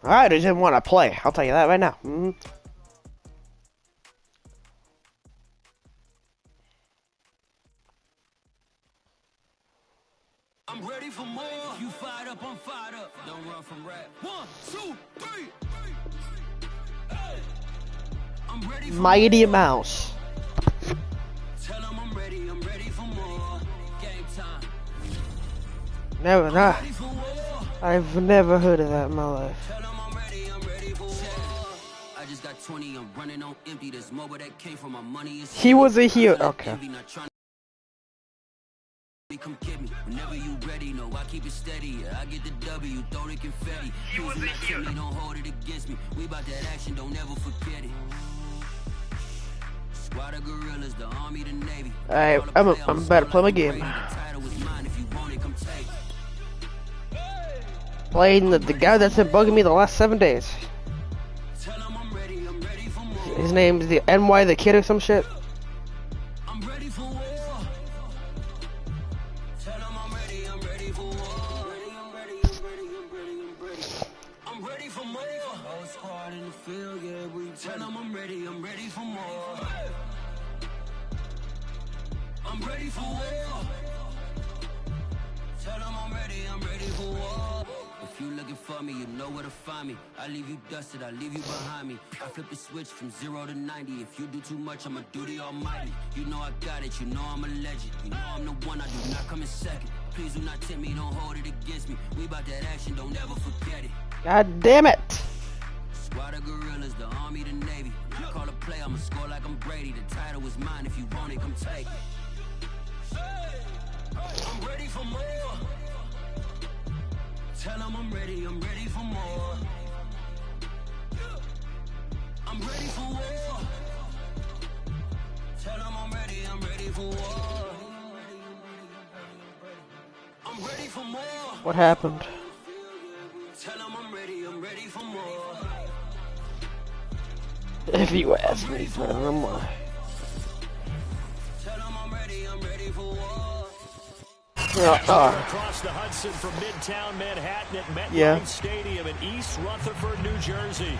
I just didn't want to play. I'll tell you that right now. I'm ready for more. You fired up, I'm fired up. Don't run from rap. 1, 2, 3. Hey. I'm ready for Mighty more. Mouse. Tell them I'm ready for more. Game time. Never, nah. I've never heard of that in my life. Tell them I'm ready for more. I just got 20, I'm running on empty. This mobile that came from my money is He was a hero. Okay. Come get me whenever you ready. No, I keep it steady. I get the W, throw it confetti. He was a hero. Don't hold it against me. We about that action, don't ever forget it. Squad of gorillas, the army, the navy. Alright, I'm about to play my game. Playing the guy that's been bugging me the last 7 days. His name's the NY the Kid or some shit. I'm ready for war. Tell him I'm ready for war. I'm ready for more. Whole squad in the field, yeah, we tell him I'm ready for more. I'm ready for war. Tell him I'm ready for war. If you looking for me, you know where to find me. I leave you dusted, I leave you behind me. I flip the switch from 0 to 90. If you do too much, I'ma do the almighty. You know I got it, you know I'm a legend. You know I'm the one, I do not come in second. Please do not tempt me, don't hold it against me. We about that action, don't ever forget it. God damn it! Squad of gorillas, the army, the navy. I call a play, I'ma score like I'm Brady. The title is mine, if you want it, come take it. I'm ready for more. Tell them I'm ready for more. I'm ready for war. Tell them I'm ready for war. I'm ready for more. What happened? Tell them I'm ready for more. If you ask me, for more. Tell them I'm ready for war. Across the Hudson from Midtown Manhattan at MetLife Stadium in East Rutherford, New Jersey.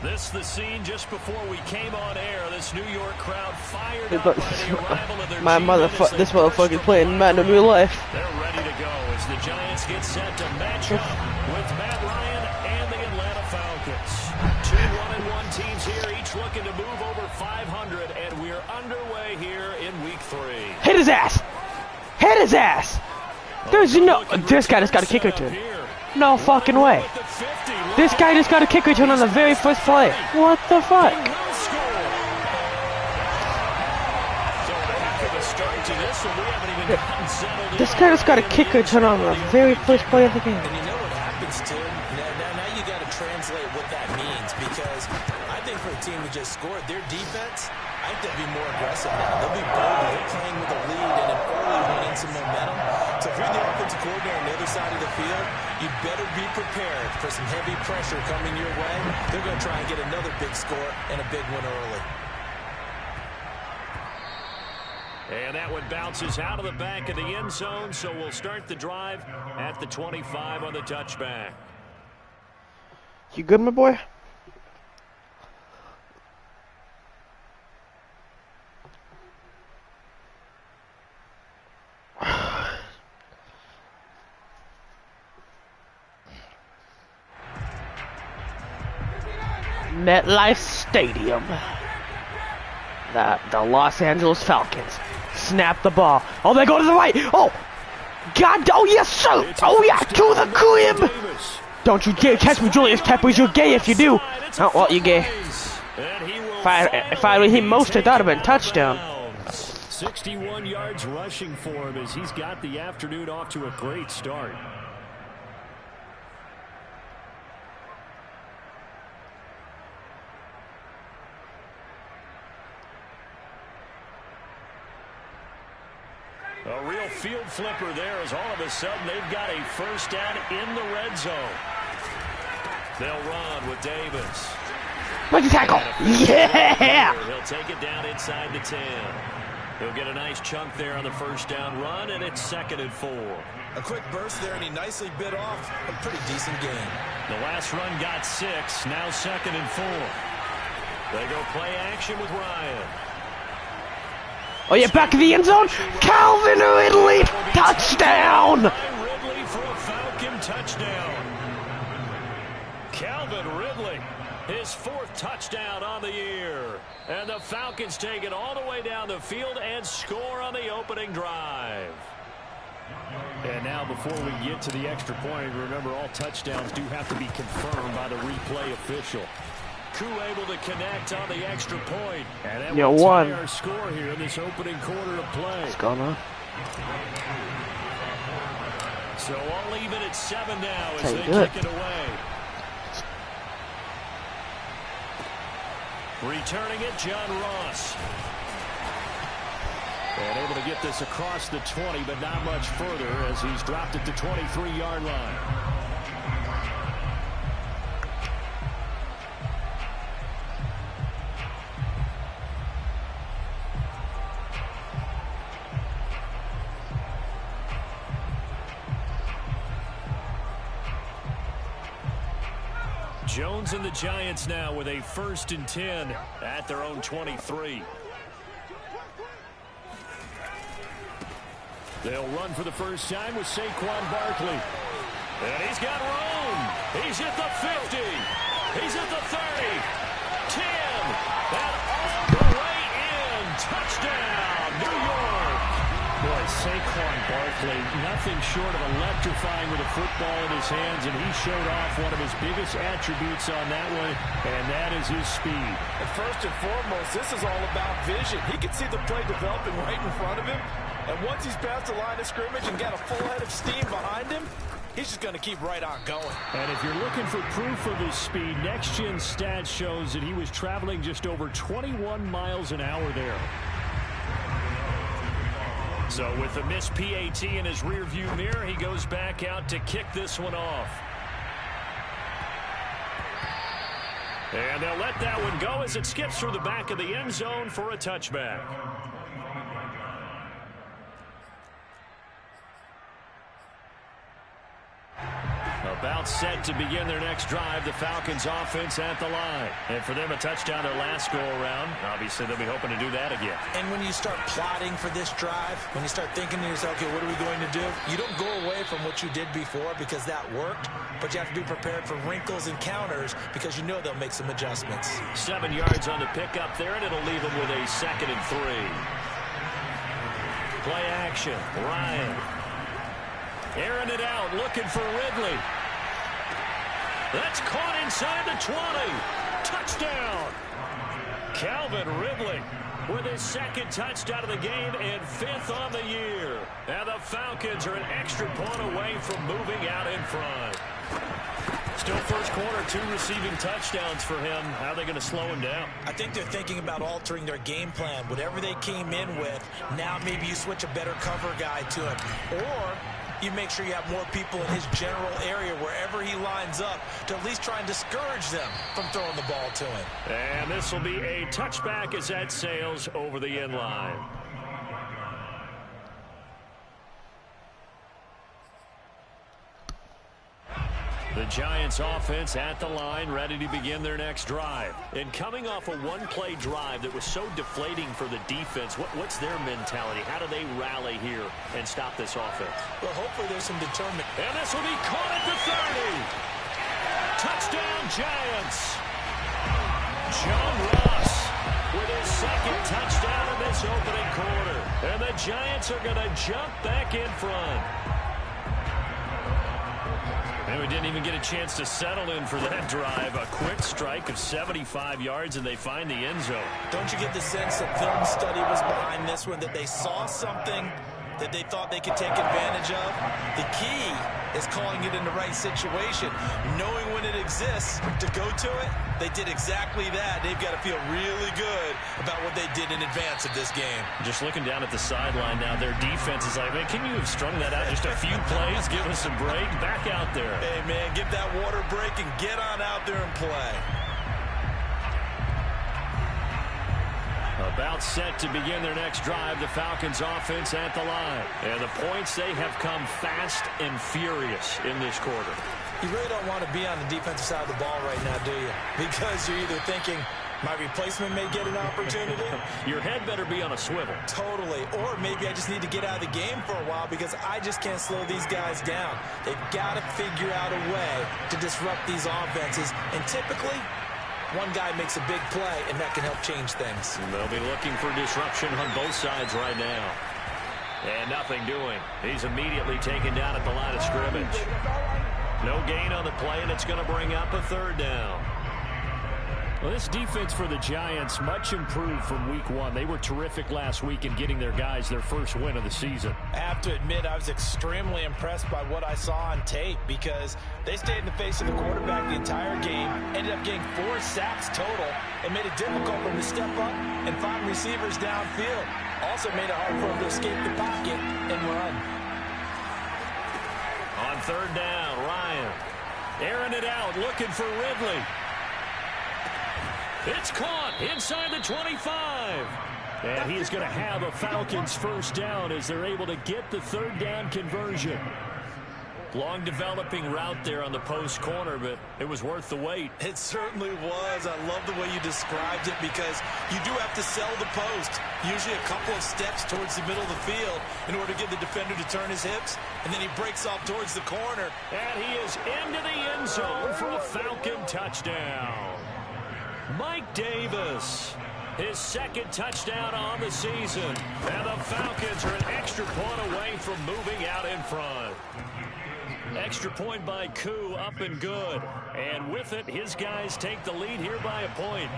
This the scene just before we came on air. This New York crowd fired up by the arrival of their this motherfucker's playing Madden in real life. They're ready to go as the Giants get set to match up with Matt Ryan and the Atlanta Falcons. 2 1-1 teams here, each looking to move over 500, and we're underway here in week 3. Hit his ass! Hit his ass! There's no. This guy just got a kick return. No fucking way. This guy just got a kick return on the very first play. What the fuck? This guy just got a kick return on the very first play of the game. And you know what happens, Tim? Now you got to translate what that means, because I think for a team who just scored, their defense, I think they'll be more aggressive now. They'll be bolder. They're playing with a lead and an early one and some momentum. So if you're the offensive coordinator on the other side of the field, you better be prepared for some heavy pressure coming your way. They're going to try and get another big score and a big one early. And that one bounces out of the back of the end zone, so we'll start the drive at the 25 on the touchback. You good, my boy? MetLife Stadium. The Los Angeles Falcons snap the ball. Oh, they go to the right. Oh, God. Oh, yes, sir. Oh, yeah, to the crib. Don't you dare catch me, Julius Peppers. You're gay if you do. Oh, well, you're gay. If I were him most, that would have been touchdown. 61 yards rushing for him as he's got the afternoon off to a great start. A real field flipper there as all of a sudden they've got a first down in the red zone. They'll run with Davis. Where's the tackle? Yeah! He'll take it down inside the 10. He'll get a nice chunk there on the first down run, and it's 2nd and 4. A quick burst there, and he nicely bit off a pretty decent gain. The last run got 6, now 2nd and 4. They go play action with Ryan. Oh, yeah, back in the end zone. Calvin Ridley, touchdown! Ridley for a Falcon touchdown. Calvin Ridley, his 4th touchdown on the year. And the Falcons take it all the way down the field and score on the opening drive. And now before we get to the extra point, remember all touchdowns do have to be confirmed by the replay official. Koo able to connect on the extra point. And that will tie our score here in this opening quarter of play. What's going on? So all even at 7 now as they kick it away. Returning it, John Ross. And able to get this across the 20, but not much further as he's dropped it to 23-yard line. Jones and the Giants now with a 1st and 10 at their own 23. They'll run for the first time with Saquon Barkley. And he's got room. He's at the 50. He's at the 30. 10. And all the way in. Touchdown, New York. Boy, Saquon Barkley, nothing short of electrifying with a football in his hands, and he showed off one of his biggest attributes on that one, and that is his speed. And first and foremost, this is all about vision. He can see the play developing right in front of him, and once he's past the line of scrimmage and got a full head of steam behind him, he's just going to keep right on going. And if you're looking for proof of his speed, Next Gen Stats shows that he was traveling just over 21 miles an hour there. So with the missed PAT in his rearview mirror, he goes back out to kick this one off. And they'll let that one go as it skips through the back of the end zone for a touchback. About set to begin their next drive, the Falcons offense at the line. And for them, a touchdown their last go-around. Obviously, they'll be hoping to do that again. And when you start plotting for this drive, when you start thinking to yourself, okay, what are we going to do? You don't go away from what you did before because that worked, but you have to be prepared for wrinkles and counters because you know they'll make some adjustments. 7 yards on the pickup there, and it'll leave them with a 2nd and 3. Play action, Ryan. Airing it out, looking for Ridley. That's caught inside the 20. Touchdown. Calvin Ridley with his 2nd touchdown of the game and 5th on the year. And the Falcons are an extra point away from moving out in front. Still first quarter, 2 receiving touchdowns for him. How are they going to slow him down? I think they're thinking about altering their game plan. Whatever they came in with, now maybe you switch a better cover guy to him. Or you make sure you have more people in his general area wherever he lines up to at least try and discourage them from throwing the ball to him. And this will be a touchback as that sails over the end line. The Giants offense at the line, ready to begin their next drive. And coming off a one-play drive that was so deflating for the defense, what's their mentality? How do they rally here and stop this offense? Well, hopefully there's some determination. And this will be caught at the 30. Touchdown, Giants. John Ross with his 2nd touchdown in this opening quarter. And the Giants are going to jump back in front. And we didn't even get a chance to settle in for that drive. A quick strike of 75 yards, and they find the end zone. Don't you get the sense that film study was behind this one, that they saw something that they thought they could take advantage of? The key is calling it in the right situation, knowing when it exists to go to it. They did exactly that. They've got to feel really good about what they did in advance of this game. Just looking down at the sideline now, their defense is like, man, can you have strung that out just a few plays? Give us a break. Back out there. Hey, man, give that water break and get on out there and play. About set to begin their next drive, the Falcons offense at the line. And the points, they have come fast and furious in this quarter. You really don't want to be on the defensive side of the ball right now, do you? Because you're either thinking, my replacement may get an opportunity. Your head better be on a swivel. Totally. Or maybe I just need to get out of the game for a while because I just can't slow these guys down. They've got to figure out a way to disrupt these offenses. And typically, one guy makes a big play, and that can help change things. They'll be looking for disruption on both sides right now. And nothing doing. He's immediately taken down at the line of scrimmage. No gain on the play, and it's going to bring up a third down. Well, this defense for the Giants much improved from week one. They were terrific last week in getting their guys their first win of the season. I have to admit, I was extremely impressed by what I saw on tape because they stayed in the face of the quarterback the entire game, ended up getting 4 sacks total, and made it difficult for him to step up and find receivers downfield. Also made it hard for him to escape the pocket and run. On third down, Ryan airing it out, looking for Ridley. It's caught inside the 25. And he's going to have a Falcons first down as they're able to get the third down conversion. Long developing route there on the post corner, but it was worth the wait. It certainly was. I love the way you described it because you do have to sell the post. Usually a couple of steps towards the middle of the field in order to get the defender to turn his hips, and then he breaks off towards the corner. And he is into the end zone for a Falcon touchdown. Mike Davis, his second touchdown on the season. And the Falcons are an extra point away from moving out in front. Extra point by Koo, up and good. And with it, his guys take the lead here by a point.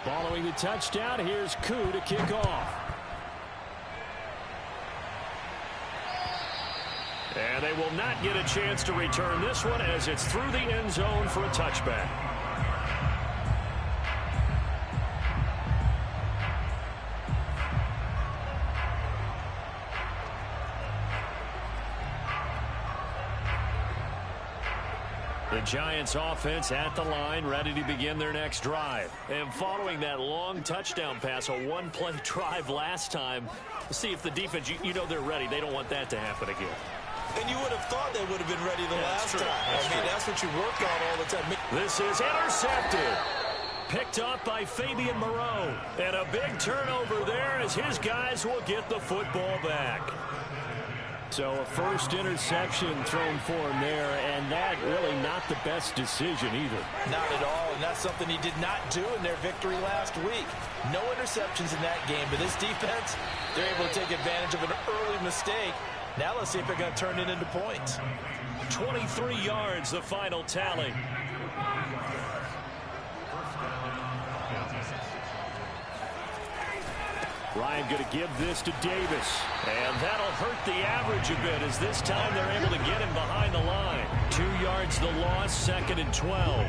Following the touchdown, here's Koo to kick off. And they will not get a chance to return this one as it's through the end zone for a touchback. The Giants offense at the line, ready to begin their next drive. And following that long touchdown pass, a one-play drive last time, see if the defense, you know they're ready. They don't want that to happen again. And you would have thought they would have been ready the last time. That's what you work on all the time. This is intercepted. Picked off by Fabian Moreau. And a big turnover there as his guys will get the football back. So a first interception thrown for him there, and that really not the best decision either. Not at all, and that's something he did not do in their victory last week. No interceptions in that game, but this defense, they're able to take advantage of an early mistake. Now let's see if they're going to turn it into points. 23 yards, the final tally. Ryan going to give this to Davis. And that'll hurt the average a bit as this time they're able to get him behind the line. 2 yards the loss, 2nd and 12.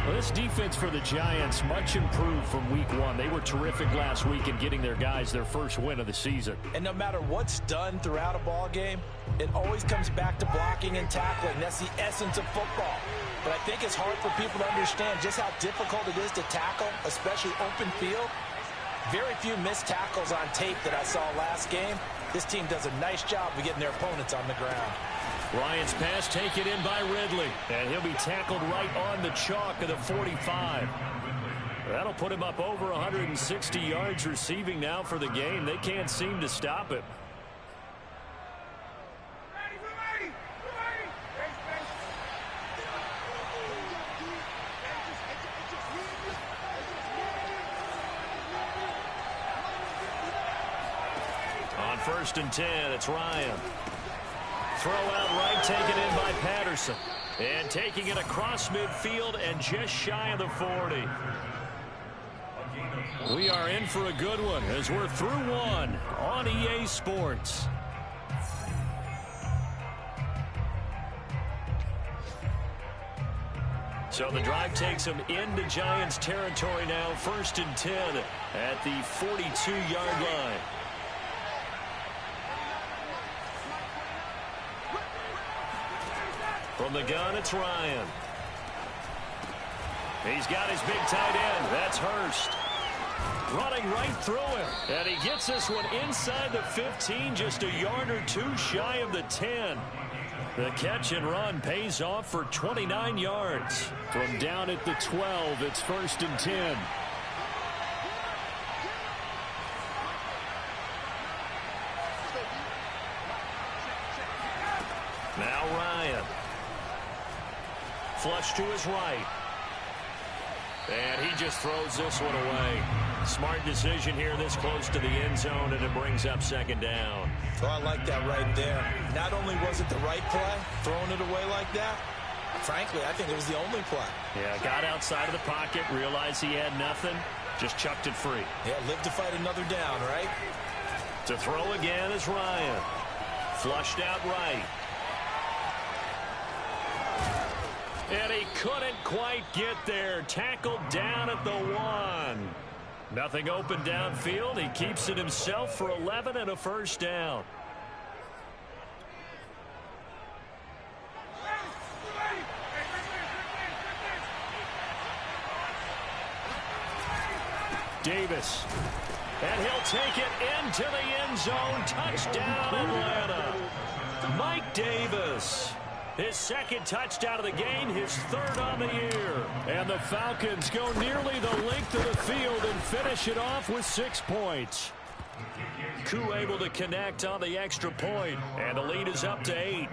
Well, this defense for the Giants much improved from week one. They were terrific last week in getting their guys their first win of the season. And no matter what's done throughout a ball game, it always comes back to blocking and tackling. That's the essence of football. But I think it's hard for people to understand just how difficult it is to tackle, especially open field. Very few missed tackles on tape that I saw last game. This team does a nice job of getting their opponents on the ground. Ryan's pass taken in by Ridley. And he'll be tackled right on the chalk of the 45. That'll put him up over 160 yards receiving now for the game. They can't seem to stop it. On 1st and 10, it's Ryan. Throw out right, taken in by Patterson. And taking it across midfield and just shy of the 40. We are in for a good one as we're through one on EA Sports. So the drive takes them into Giants territory now. 1st and 10 at the 42-yard line. From the gun, it's Ryan. He's got his big tight end. That's Hurst. Running right through him. And he gets this one inside the 15, just a yard or two shy of the 10. The catch and run pays off for 29 yards. From down at the 12, it's 1st and 10. Now Ryan. Flush to his right. And he just throws this one away. Smart decision here this close to the end zone, and it brings up 2nd down. So I like that right there. Not only was it the right play, throwing it away like that, frankly, I think it was the only play. Yeah, got outside of the pocket, realized he had nothing, just chucked it free. Yeah, live to fight another down, right? To throw again is Ryan. Flushed out right. And he couldn't quite get there. Tackled down at the 1. Nothing open downfield. He keeps it himself for 11 and a 1st down. Davis. And he'll take it into the end zone. Touchdown, Atlanta. Mike Davis. His 2nd touchdown of the game, his 3rd on the year. And the Falcons go nearly the length of the field and finish it off with 6 points. Koo able to connect on the extra point, and the lead is up to 8.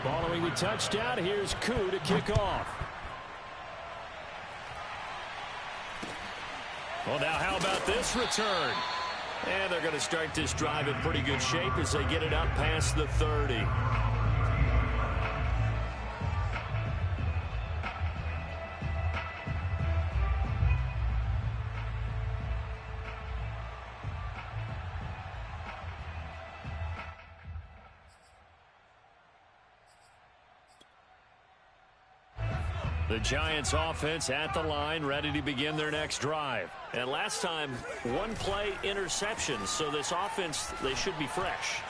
Following the touchdown, here's Koo to kick off. Well, now how about this return? And they're going to start this drive in pretty good shape as they get it up past the 30. The Giants offense at the line, ready to begin their next drive. And last time, 1 play interception, so this offense, they should be fresh.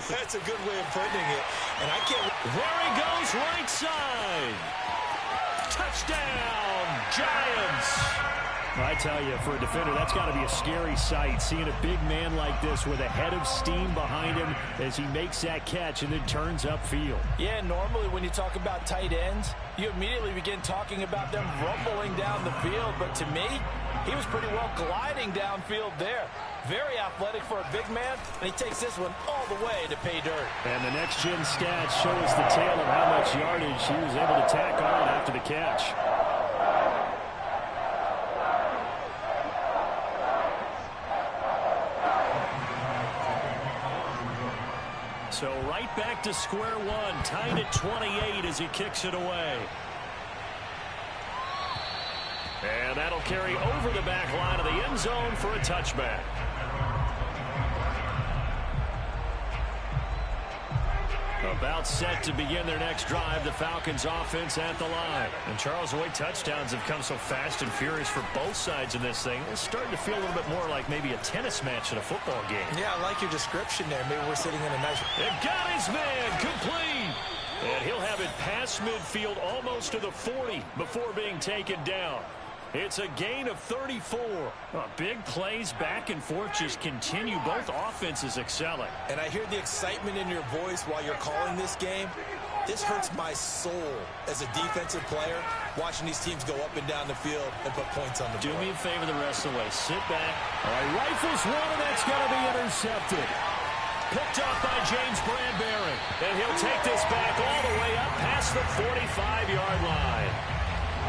That's a good way of putting it. And I can't... There he goes, right side. Touchdown, Giants. I tell you, for a defender, that's got to be a scary sight, seeing a big man like this with a head of steam behind him as he makes that catch and then turns upfield. Yeah, normally when you talk about tight ends, you immediately begin talking about them rumbling down the field. But to me, he was pretty well gliding downfield there. Very athletic for a big man, and he takes this one all the way to pay dirt. And the next-gen stats show us the tale of how much yardage he was able to tack on after the catch. So right back to square one, tied at 28 as he kicks it away. And that'll carry over the back line of the end zone for a touchback. About set to begin their next drive, the Falcons offense at the line. And Charles, the way touchdowns have come so fast and furious for both sides in this thing, it's starting to feel a little bit more like maybe a tennis match in a football game. Yeah, I like your description there. Maybe we're sitting in a nice... It got his man complete. And he'll have it past midfield almost to the 40 before being taken down. It's a gain of 34. Big plays back and forth just continue. Both offenses excelling. And I hear the excitement in your voice while you're calling this game. This hurts my soul as a defensive player, watching these teams go up and down the field and put points on the board. Do me a favor the rest of the way. Sit back. All right, rifles one, and that's going to be intercepted. Picked off by James Bradbury. And he'll take this back all the way up past the 45-yard line.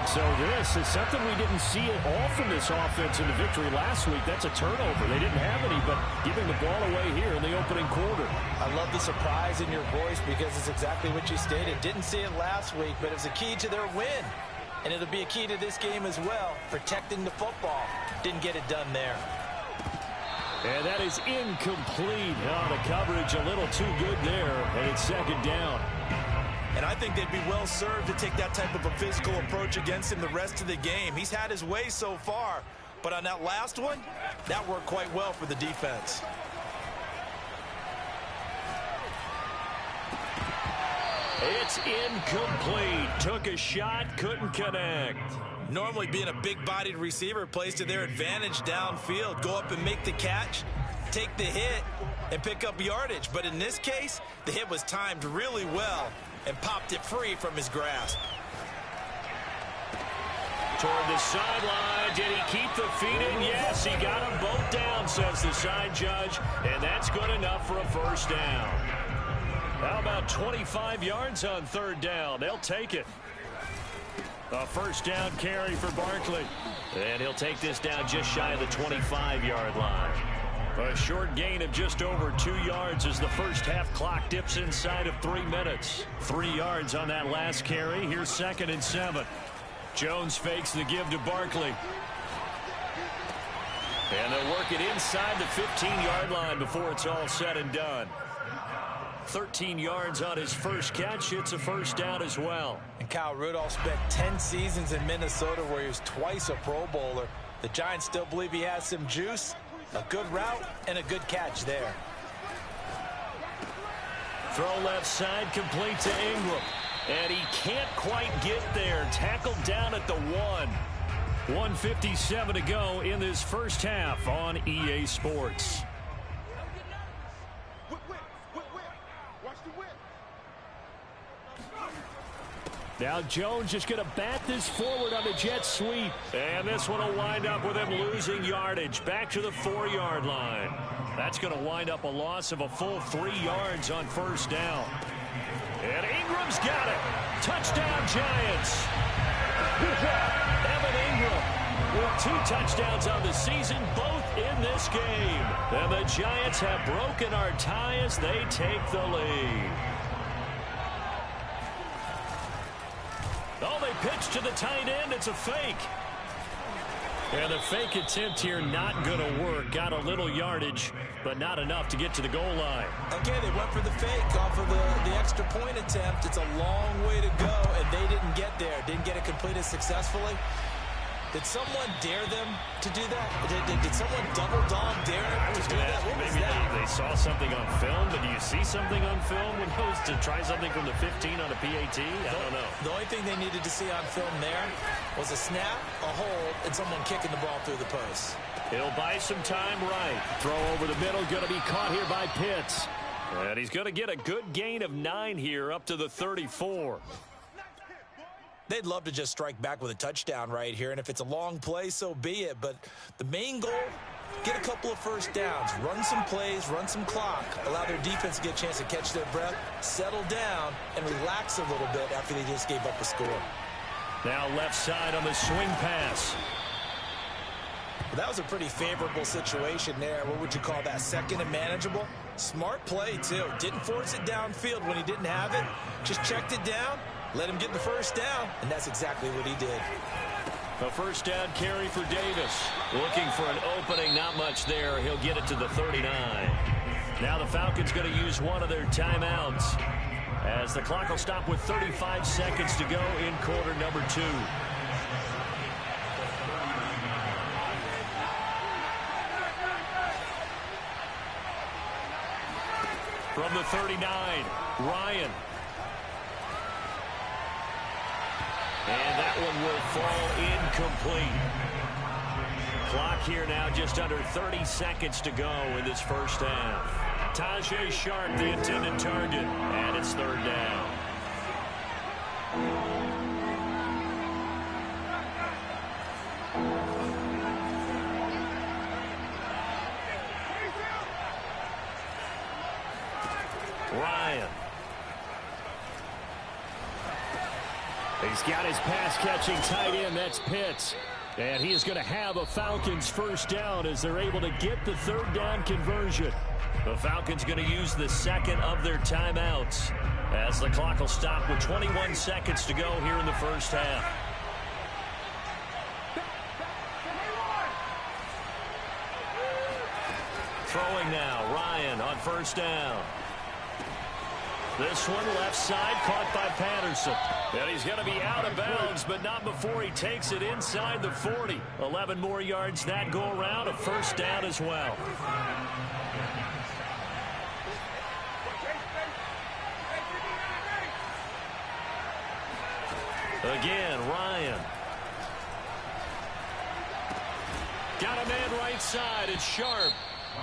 So this is something we didn't see at all from this offense in the victory last week. That's a turnover. They didn't have any, but giving the ball away here in the opening quarter. I love the surprise in your voice because it's exactly what you stated. Didn't see it last week, but it was a key to their win. And it'll be a key to this game as well, protecting the football. Didn't get it done there. And that is incomplete. Oh, the coverage a little too good there, and it's second down. And I think they'd be well served to take that type of a physical approach against him the rest of the game. He's had his way so far, but on that last one, that worked quite well for the defense. It's incomplete. Took a shot, couldn't connect. Normally being a big-bodied receiver plays to their advantage downfield. Go up and make the catch, take the hit, and pick up yardage. But in this case, the hit was timed really well and popped it free from his grasp. Toward the sideline. Did he keep the feet in? Yes, he got them both down, says the side judge. And that's good enough for a first down. How about 25 yards on third down? They'll take it. A first down carry for Barkley. And he'll take this down just shy of the 25-yard line. A short gain of just over 2 yards as the first half clock dips inside of 3 minutes. 3 yards on that last carry. Here's 2nd and 7. Jones fakes the give to Barkley. And they'll work it inside the 15-yard line before it's all said and done. 13 yards on his first catch. It's a first down as well. And Kyle Rudolph spent 10 seasons in Minnesota where he was twice a Pro Bowler. The Giants still believe he has some juice, a good route, and a good catch there. Throw left side, complete to Ingram. And he can't quite get there. Tackled down at the 1. 1:57 to go in this first half on EA Sports. Now Jones just going to bat this forward on the jet sweep. And this one will wind up with him losing yardage. Back to the 4-yard line. That's going to wind up a loss of a full 3 yards on first down. And Ingram's got it. Touchdown, Giants. Evan Ingram with 2 touchdowns on the season, both in this game. And the Giants have broken our tie as they take the lead. Oh, they pitch to the tight end. It's a fake. And the fake attempt here not going to work. Got a little yardage, but not enough to get to the goal line. Okay, they went for the fake off of the extra point attempt. It's a long way to go, and they didn't get there. Didn't get it completed successfully. Did someone dare them to do that? Did someone double dog dare them to do that? What was maybe that? they saw something on film, but do you see something on film when it goes to try something from the 15 on a PAT? I don't know. The only thing they needed to see on film there was a snap, a hold, and someone kicking the ball through the post. He'll buy some time right. Throw over the middle, going to be caught here by Pitts. And he's going to get a good gain of 9 here up to the 34. They'd love to just strike back with a touchdown right here, and if it's a long play, so be it. But the main goal, get a couple of first downs, run some plays, run some clock, allow their defense to get a chance to catch their breath, settle down, and relax a little bit after they just gave up a score. Now left side on the swing pass. That was a pretty favorable situation there. What would you call that? Second and manageable? Smart play, too. Didn't force it downfield when he didn't have it. Just checked it down. Let him get the first down, and that's exactly what he did. A first down carry for Davis. Looking for an opening, not much there. He'll get it to the 39. Now the Falcons going to use one of their timeouts as the clock will stop with 35 seconds to go in quarter number 2. From the 39, Ryan. And that one will fall incomplete. Clock here now just under 30 seconds to go in this first half. Tajay Sharp, the intended target, and it's third down. Ryan. He's got his pass-catching tight end. That's Pitts. And he is going to have a Falcons first down as they're able to get the third down conversion. The Falcons going to use the second of their timeouts as the clock will stop with 21 seconds to go here in the first half. Throwing now, Ryan on first down. This one left side caught by Patterson. And he's going to be out of bounds, but not before he takes it inside the 40. 11 more yards that go around, a first down as well. Again, Ryan. Got a man right side. It's Sharp.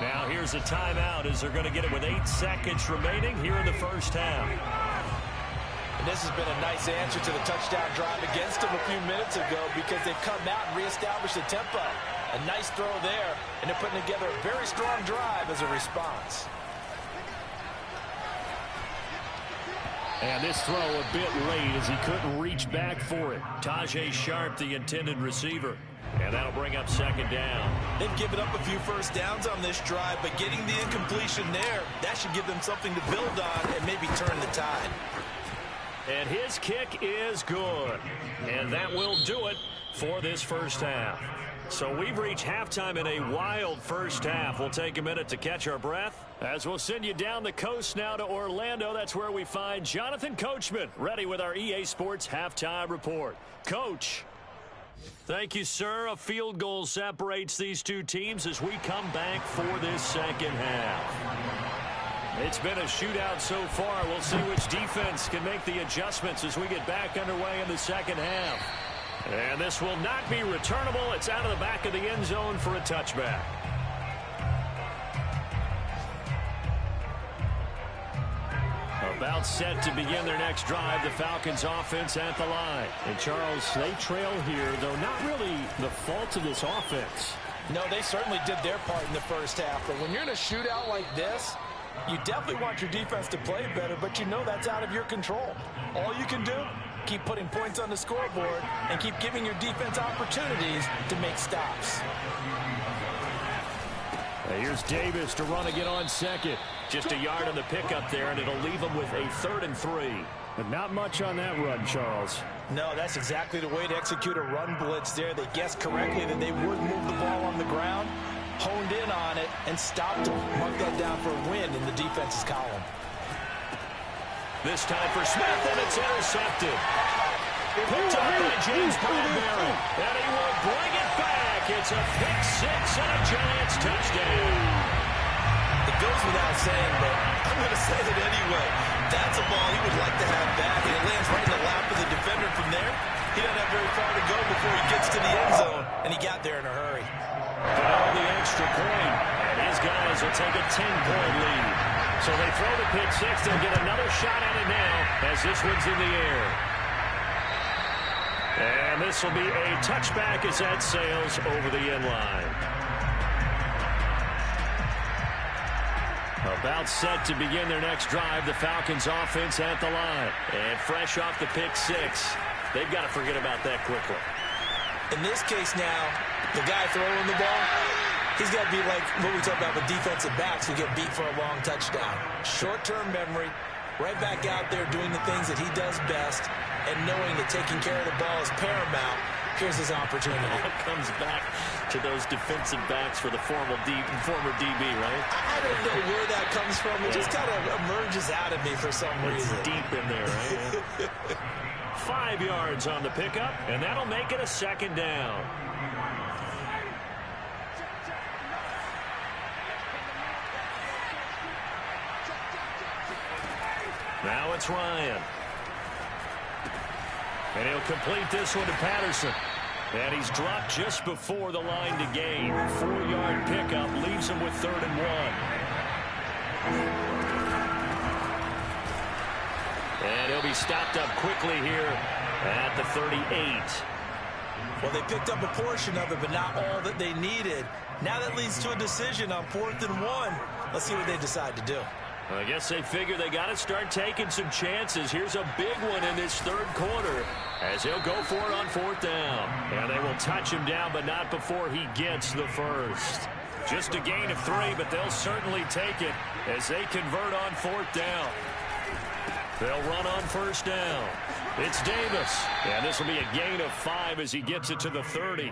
Now here's a timeout as they're going to get it with 8 seconds remaining here in the first half. And this has been a nice answer to the touchdown drive against them a few minutes ago because they've come out and reestablished the tempo. A nice throw there, and they're putting together a very strong drive as a response. And this throw a bit late as he couldn't reach back for it. Tajay Sharp, the intended receiver. And that'll bring up second down. They've given up a few first downs on this drive, but getting the incompletion there, that should give them something to build on and maybe turn the tide. And his kick is good. And that will do it for this first half. So we've reached halftime in a wild first half. We'll take a minute to catch our breath as we'll send you down the coast now to Orlando. That's where we find Jonathan Coachman ready with our EA Sports halftime report. Coach. Thank you, sir. A field goal separates these two teams as we come back for this second half. It's been a shootout so far. We'll see which defense can make the adjustments as we get back underway in the second half. And this will not be returnable. It's out of the back of the end zone for a touchback. About set to begin their next drive, the Falcons offense at the line. And Charles, they trail here, though not really the fault of this offense. No, they certainly did their part in the first half. But when you're in a shootout like this, you definitely want your defense to play better, but you know that's out of your control. All you can do, keep putting points on the scoreboard and keep giving your defense opportunities to make stops. Here's Davis to run again on second. Just a yard on the pickup there, and it'll leave them with a 3rd and 3. But not much on that run, Charles. No, that's exactly the way to execute a run blitz there. They guessed correctly that they would move the ball on the ground, honed in on it, and stopped them. Mark that down for a win in the defense's column. This time for Smith, and it's intercepted. Picked up by James Bradbury, and he will bring it back. It's a pick 6 and a Giants touchdown. It goes without saying, but I'm going to say it anyway. That's a ball he would like to have back, and it lands right in the lap of the defender from there. He doesn't have very far to go before he gets to the end zone, and he got there in a hurry. Got the extra point, and his guys will take a 10-point lead. So they throw the pick 6. They'll get another shot at it now as this one's in the air. And this will be a touchback as that sails over the end line. About set to begin their next drive, the Falcons offense at the line. And fresh off the pick 6, they've got to forget about that quickly. In this case now, the guy throwing the ball, he's got to be like what we talk about with defensive backs who get beat for a long touchdown. Short-term memory, right back out there doing the things that he does best, and knowing that taking care of the ball is paramount. Here's his opportunity. It comes back to those defensive backs for the former DB, right? I don't know where that comes from. It just kind of emerges out of me for some reason. It's deep in there, right? 5 yards on the pickup, and that'll make it a second down. Now it's Ryan. And he'll complete this one to Patterson. And he's dropped just before the line to gain. 4-yard pickup leaves him with 3rd and 1. And he'll be stopped up quickly here at the 38. Well, they picked up a portion of it, but not all that they needed. Now that leads to a decision on 4th and 1. Let's see what they decide to do. I guess they figure they got to start taking some chances. Here's a big one in this 3rd quarter as he'll go for it on 4th down. And they will touch him down, but not before he gets the first. Just a gain of 3, but they'll certainly take it as they convert on 4th down. They'll run on 1st down. It's Davis. And this will be a gain of 5 as he gets it to the 30.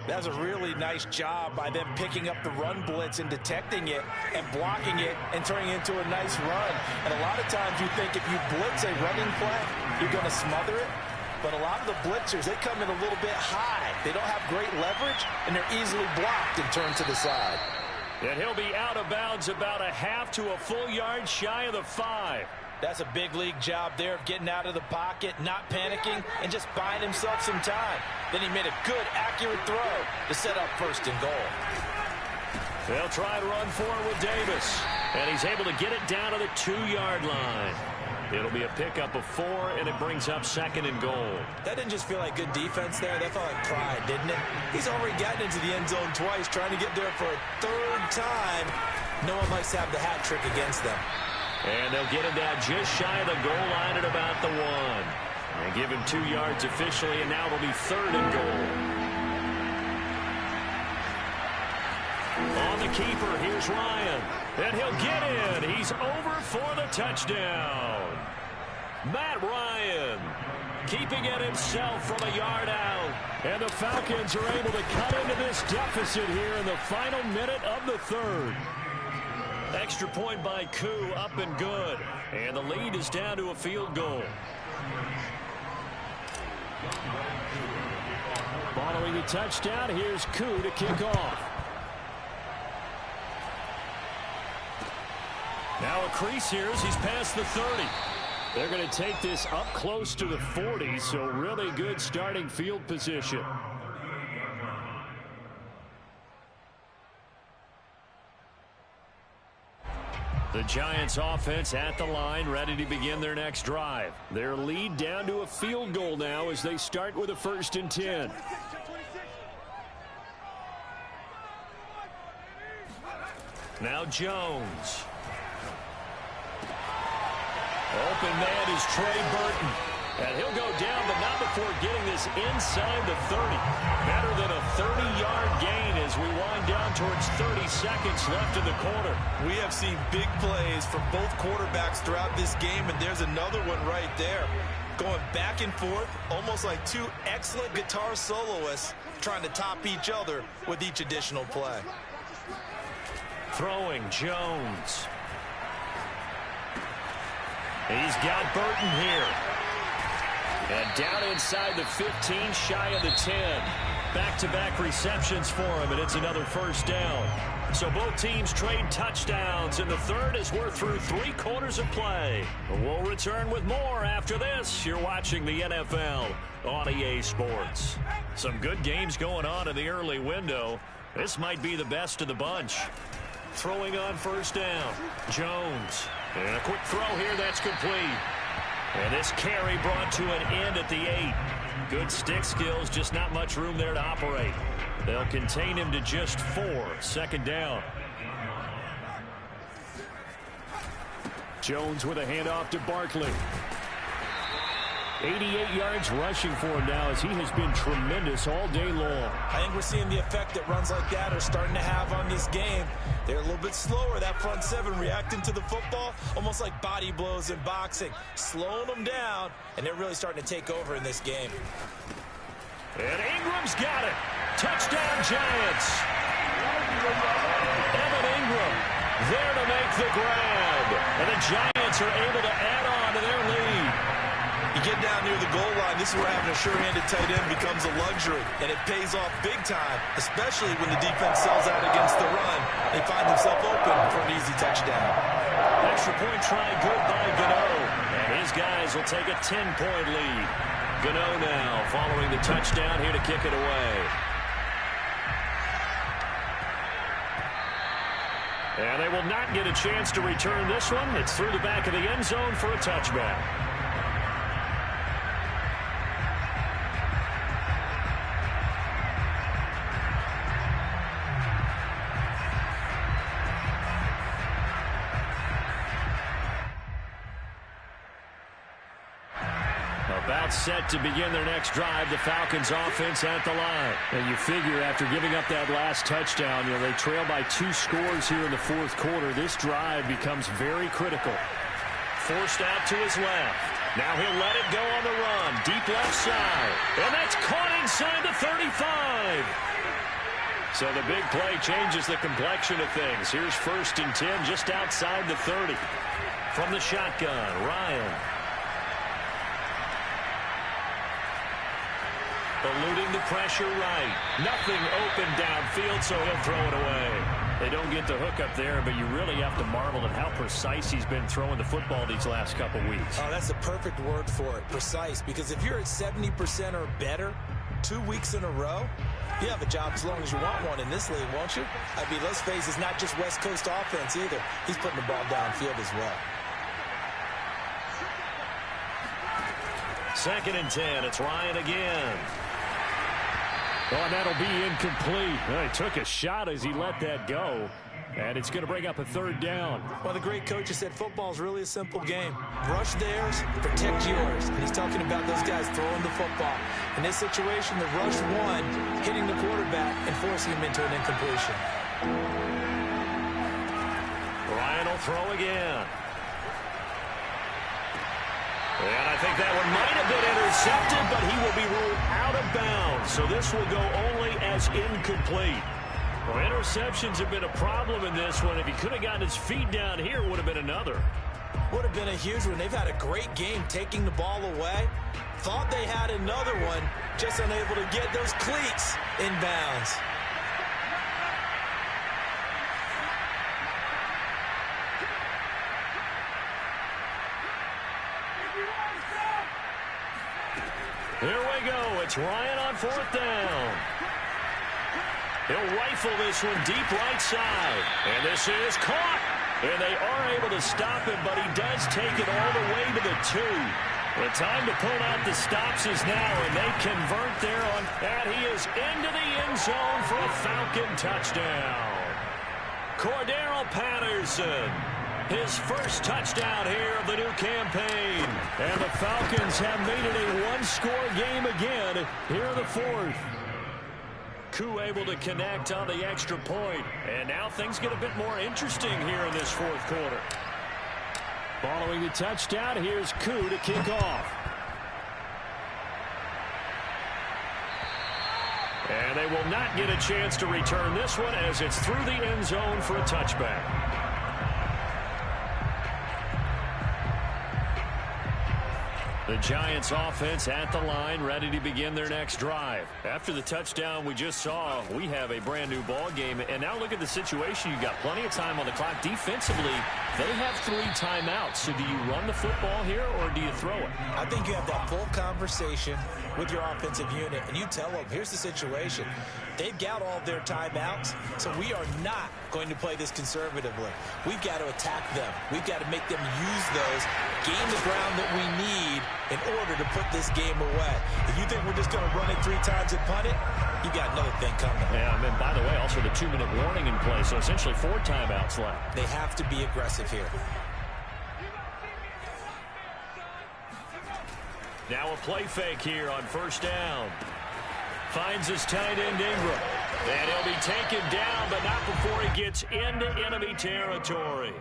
That's a really nice job by them picking up the run blitz and detecting it and blocking it and turning it into a nice run. And a lot of times you think if you blitz a running play, you're going to smother it. But a lot of the blitzers, they come in a little bit high. They don't have great leverage, and they're easily blocked and turned to the side. And he'll be out of bounds about a half to a full yard shy of the 5. That's a big league job there of getting out of the pocket, not panicking, and just buying himself some time. Then he made a good, accurate throw to set up first and goal. They'll try to run forward with Davis, and he's able to get it down to the 2-yard line. It'll be a pickup of 4, and it brings up 2nd and goal. That didn't just feel like good defense there. That felt like pride, didn't it? He's already gotten into the end zone twice, trying to get there for a 3rd time. No one likes to have the hat trick against them. And they'll get it down just shy of the goal line at about the 1. And give him 2 yards officially, and now it'll be 3rd and goal. On the keeper, here's Ryan. And he'll get in. He's over for the touchdown. Matt Ryan keeping it himself from a yard out. And the Falcons are able to cut into this deficit here in the final minute of the 3rd. Extra point by Koo, up and good. And the lead is down to a field goal. Following the touchdown, here's Koo to kick off. Now a crease here as he's past the 30. They're going to take this up close to the 40, so really good starting field position. The Giants offense at the line, ready to begin their next drive. Their lead down to a field goal now as they start with a 1st and 10. Now Jones. Open man is Trey Burton. And he'll go down, but not before getting this inside the 30. Better than a 30-yard gain as we wind down towards 30 seconds left in the quarter. We have seen big plays from both quarterbacks throughout this game, and there's another one right there. Going back and forth, almost like 2 excellent guitar soloists trying to top each other with each additional play. Throwing Jones. He's got Burton here. And down inside the 15, shy of the 10. Back-to-back receptions for him, and it's another 1st down. So both teams trade touchdowns, and the 3rd as we're through 3 quarters of play. We'll return with more after this. You're watching the NFL on EA Sports. Some good games going on in the early window. This might be the best of the bunch. Throwing on 1st down. Jones. And a quick throw here that's complete. And this carry brought to an end at the 8. Good stick skills, just not much room there to operate. They'll contain him to just 4. 2nd down. Jones with a handoff to Barkley. 88 yards rushing for him now as he has been tremendous all day long. I think we're seeing the effect that runs like that are starting to have on this game. They're a little bit slower, that front 7 reacting to the football, almost like body blows in boxing, slowing them down, and they're really starting to take over in this game. And Ingram's got it. Touchdown, Giants. Evan Ingram there to make the grab. And the Giants are able to add on to their lead. You get down near the goal line, this is where having a sure-handed tight end becomes a luxury, and it pays off big time, especially when the defense sells out against the run. They find themselves open for an easy touchdown. Extra point try good by Gano, and his guys will take a 10-point lead. Gano now following the touchdown here to kick it away. And they will not get a chance to return this one. It's through the back of the end zone for a touchback. About set to begin their next drive, the Falcons offense at the line. And you figure after giving up that last touchdown, they trail by 2 scores here in the 4th quarter. This drive becomes very critical. Forced out to his left. Now he'll let it go on the run. Deep left side. And that's caught inside the 35. So the big play changes the complexion of things. Here's 1st and 10 just outside the 30. From the shotgun, Ryan. Eluding the pressure right. Nothing open downfield, so he'll throw it away. They don't get the hook up there, but you really have to marvel at how precise he's been throwing the football these last couple weeks. Oh, that's the perfect word for it, precise. Because if you're at 70% or better 2 weeks in a row, you have a job as long as you want one in this league, won't you? I mean, let's face it, it's not just West Coast offense either. He's putting the ball downfield as well. 2nd and 10. It's Ryan again. Oh, and that'll be incomplete. Well, he took a shot as he let that go. And it's going to bring up a 3rd down. Well, the great coach has said football is really a simple game. Rush theirs, protect yours. And he's talking about those guys throwing the football. In this situation, the rush one, hitting the quarterback and forcing him into an incompletion. Ryan will throw again. And I think that one might have been intercepted, but he will be ruled out of bounds. So this will go only as incomplete. Well, interceptions have been a problem in this one. If he could have gotten his feet down here, it would have been another. Would have been a huge one. They've had a great game taking the ball away. Thought they had another one, just unable to get those cleats in bounds. Here we go. It's Ryan on 4th down. He'll rifle this one deep right side. And this is caught. And they are able to stop him, but he does take it all the way to the 2. The time to pull out the stops is now, and they convert there on that. He is into the end zone for a Falcon touchdown. Cordero Patterson. His first touchdown here of the new campaign. And the Falcons have made it a one-score game again here in the 4th. Koo able to connect on the extra point. And now things get a bit more interesting here in this 4th quarter. Following the touchdown, here's Koo to kick off. And they will not get a chance to return this one as it's through the end zone for a touchback. The Giants offense at the line, ready to begin their next drive. After the touchdown we just saw, we have a brand new ball game. And now look at the situation. You've got plenty of time on the clock. Defensively, they have 3 timeouts. So do you run the football here or do you throw it? I think you have that full conversation with your offensive unit, and you tell them, here's the situation. They've got all their timeouts, so we are not going to play this conservatively. We've got to attack them. We've got to make them use those, gain the ground that we need in order to put this game away. If you think we're just going to run it 3 times and punt it, you got another thing coming. Yeah, and by the way, also the 2-minute warning in play, so essentially 4 timeouts left. They have to be aggressive here. Now a play fake here on 1st down. Finds his tight end Ingram. And he'll be taken down, but not before he gets into enemy territory.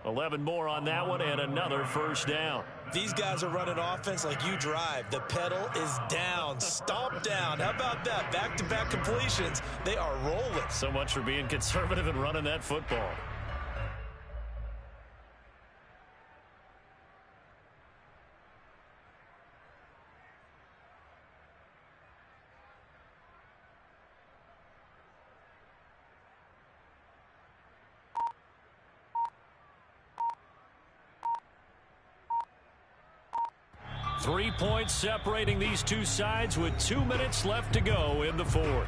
11 more on that one and another 1st down. These guys are running offense like you drive. The pedal is down, stomp down. How about that? Back-to-back completions. They are rolling. So much for being conservative and running that football. Three points separating these two sides with 2 minutes left to go in the 4th.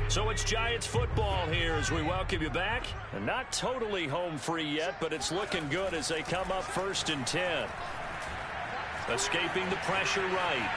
So it's Giants football here as we welcome you back. And not totally home free yet, but it's looking good as they come up 1st and 10. Escaping the pressure right.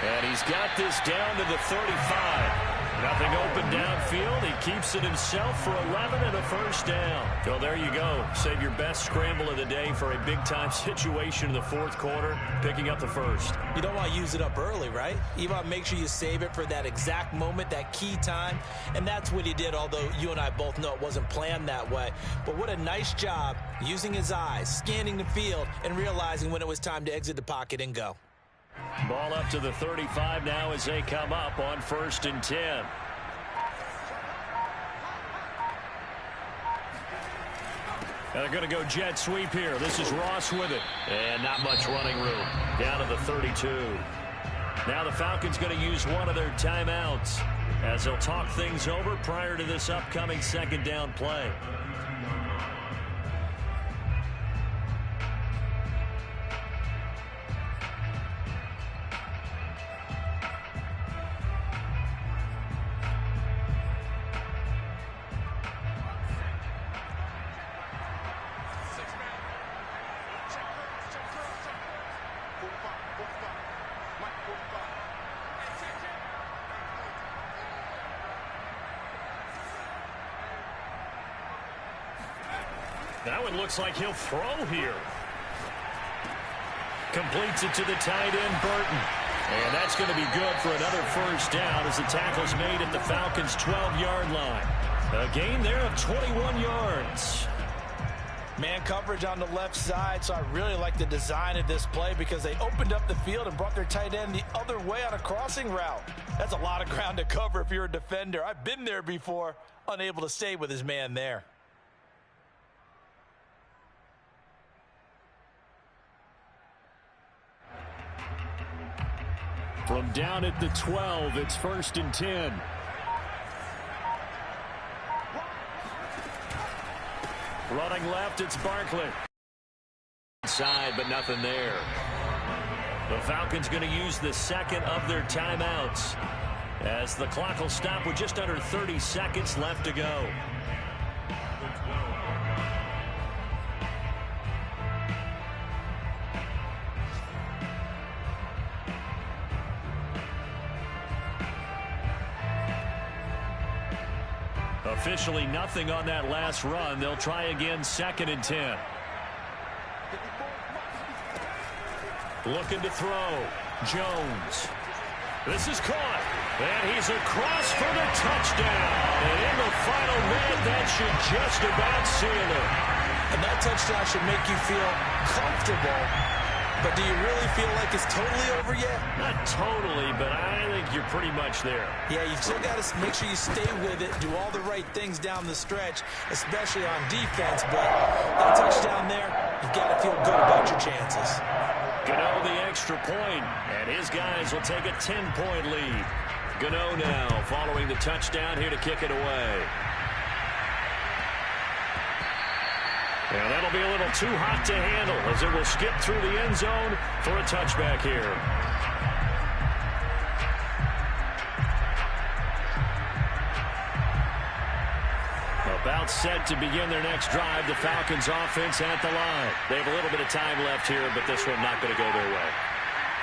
And he's got this down to the 35. Nothing open downfield. He keeps it himself for 11 and a 1st down. So there you go. Save your best scramble of the day for a big-time situation in the 4th quarter, picking up the 1st. You don't want to use it up early, right? You want to make sure you save it for that exact moment, that key time. And that's what he did, although you and I both know it wasn't planned that way. But what a nice job using his eyes, scanning the field, and realizing when it was time to exit the pocket and go. Ball up to the 35 now as they come up on 1st and 10. They're going to go jet sweep here. This is Ross with it. And not much running room. Down to the 32. Now the Falcons going to use one of their timeouts as they'll talk things over prior to this upcoming second down play. Now it looks like he'll throw here. Completes it to the tight end, Burton. And that's going to be good for another first down as the tackle's made at the Falcons' 12-yard line. A gain there of 21 yards. Man coverage on the left side, so I really like the design of this play because they opened up the field and brought their tight end the other way on a crossing route. That's a lot of ground to cover if you're a defender. I've been there before, unable to stay with his man there. From down at the 12, it's 1st and 10. Running left, it's Barkley. Inside, but nothing there. The Falcons going to use the second of their timeouts as the clock will stop with just under 30 seconds left to go. Officially nothing on that last run. They'll try again 2nd and 10. Looking to throw. Jones. This is caught. And he's across for the touchdown. And in the final minute, that should just about seal it. And that touchdown should make you feel comfortable. But do you really feel like it's totally over yet? Not totally, but I think you're pretty much there. Yeah, you still got to make sure you stay with it, do all the right things down the stretch, especially on defense. But that touchdown there, you've got to feel good about your chances. Gano the extra point, and his guys will take a 10-point lead. Gano now following the touchdown here to kick it away. And that'll be a little too hot to handle as it will skip through the end zone for a touchback here. About set to begin their next drive. The Falcons offense at the line. They have a little bit of time left here, but this one not going to go their way.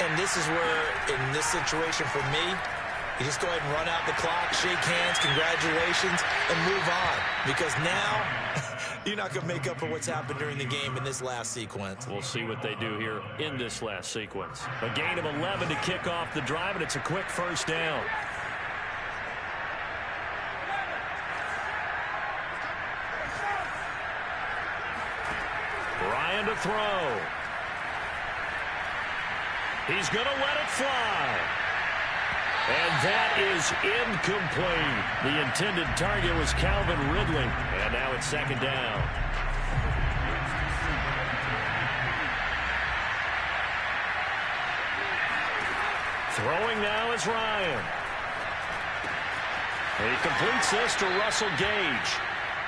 And this is where, in this situation for me, you just go ahead and run out the clock, shake hands, congratulations, and move on. Because now, you're not going to make up for what's happened during the game in this last sequence. We'll see what they do here in this last sequence. A gain of 11 to kick off the drive, and it's a quick first down. Ryan to throw. He's going to let it fly. And that is incomplete. The intended target was Calvin Ridley. And now it's 2nd down. Throwing now is Ryan. He completes this to Russell Gage.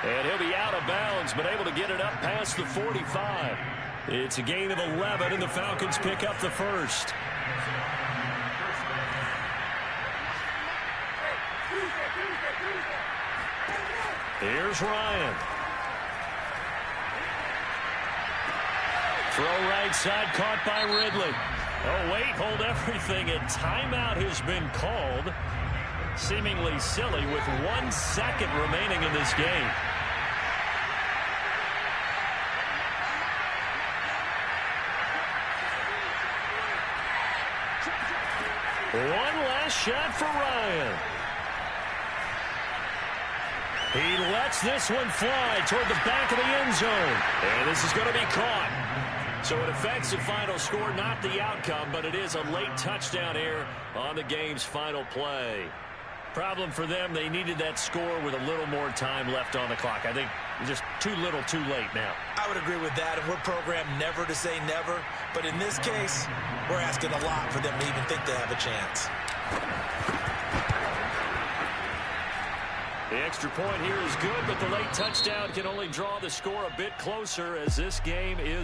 And he'll be out of bounds, but able to get it up past the 45. It's a gain of 11, and the Falcons pick up the first. Here's Ryan. Throw right side, caught by Ridley. Oh, wait, hold everything. A timeout has been called. Seemingly silly with 1 second remaining in this game. One last shot for Ryan. He lets this one fly toward the back of the end zone. And this is going to be caught. So it affects the final score, not the outcome, but it is a late touchdown here on the game's final play. Problem for them, they needed that score with a little more time left on the clock. I think Just too little, too late now. I would agree with that, and we're programmed never to say never. But in this case, we're asking a lot for them to even think they have a chance. The extra point here is good, but the late touchdown can only draw the score a bit closer as this game is